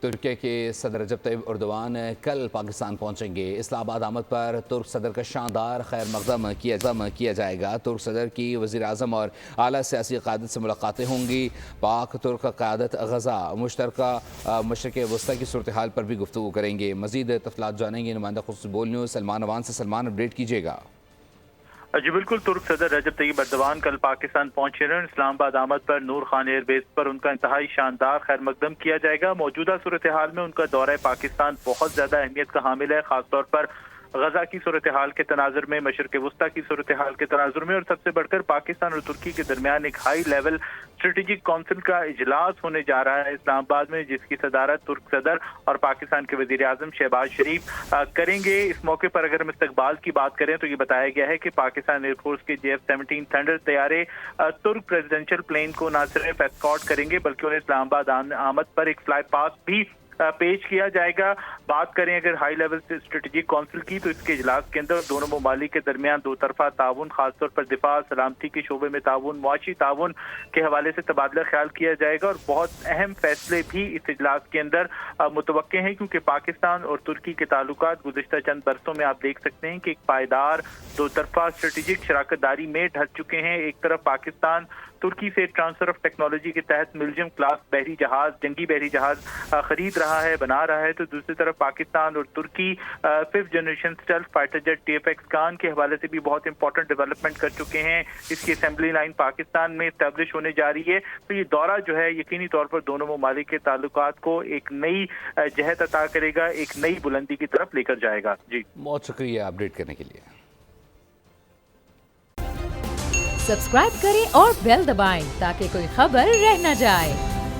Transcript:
ترکی کے صدر رجب طیب اردوان کل پاکستان پہنچیں گے۔ اسلام آباد آمد پر ترک صدر کا شاندار خیر مقدم کیا جائے گا۔ ترک صدر کی وزیر اعظم اور اعلیٰ سیاسی قیادت سے ملاقاتیں ہوں گی۔ پاک ترک قیادت غزہ مشترکہ مشرق وسطی کی صورتحال پر بھی گفتگو کریں گے۔ مزید تفصیلات جانیں گے نمائندہ خصوصی بول نیوز سلمان اوان سے۔ سلمان، اپڈیٹ کیجیے گا۔ جی بالکل، ترک صدر رجب طیب اردوان کل پاکستان پہنچے رہے ہیں۔ اسلام آباد آمد پر نور خان ایئر بیس پر ان کا انتہائی شاندار خیر مقدم کیا جائے گا۔ موجودہ صورتحال میں ان کا دورہ پاکستان بہت زیادہ اہمیت کا حامل ہے، خاص طور پر غزہ کی صورتحال کے تناظر میں، مشرق وسطی کی صورتحال کے تناظر میں، اور سب سے بڑھ کر پاکستان اور ترکی کے درمیان ایک ہائی لیول اسٹریٹجک کونسل کا اجلاس ہونے جا رہا ہے اسلام آباد میں، جس کی صدارت ترک صدر اور پاکستان کے وزیر اعظم شہباز شریف کریں گے۔ اس موقع پر اگر ہم استقبال کی بات کریں تو یہ بتایا گیا ہے کہ پاکستان ایئر فورس کے JF-17 تھنڈر طیارے ترک پریزیڈنشل پلین کو نہ صرف اسکارٹ کریں گے بلکہ انہیں اسلام آباد آمد پر ایک فلائی پاس بھی پیش کیا جائے گا۔ بات کریں اگر ہائی لیول اسٹریٹجک کونسل کی تو اس کے اجلاس کے اندر دونوں ممالک کے درمیان دو طرفہ تعاون، خاص طور پر دفاع، سلامتی کے شعبے میں تعاون، معاشی تعاون کے حوالے سے تبادلہ خیال کیا جائے گا، اور بہت اہم فیصلے بھی اس اجلاس کے اندر متوقع ہیں، کیونکہ پاکستان اور ترکی کے تعلقات گزشتہ چند برسوں میں آپ دیکھ سکتے ہیں کہ ایک پائیدار دو طرفہ اسٹریٹجک شراکت داری میں ڈھل چکے ہیں۔ ایک طرف پاکستان ترکی سے ٹرانسفر آف ٹیکنالوجی کے تحت ملجم کلاس بحری جہاز، جنگی بحری جہاز خرید رہا ہے، بنا رہا ہے، تو دوسری طرف پاکستان اور ترکی 5th generation stealth fighter jet TFX خان کے حوالے سے بھی بہت امپورٹنٹ ڈیولپمنٹ کر چکے ہیں۔ اس کی اسمبلی لائن پاکستان میں اسٹیبلش ہونے جا رہی ہے، تو یہ دورہ جو ہے یقینی طور پر دونوں ممالک کے تعلقات کو ایک نئی جہت عطا کرے گا، ایک نئی بلندی کی طرف لے کر جائے گا۔ جی بہت شکریہ اپڈیٹ کرنے کے لیے۔ سبسکرائب کریں اور بیل دبائیں تاکہ کوئی خبر رہ نہ جائے۔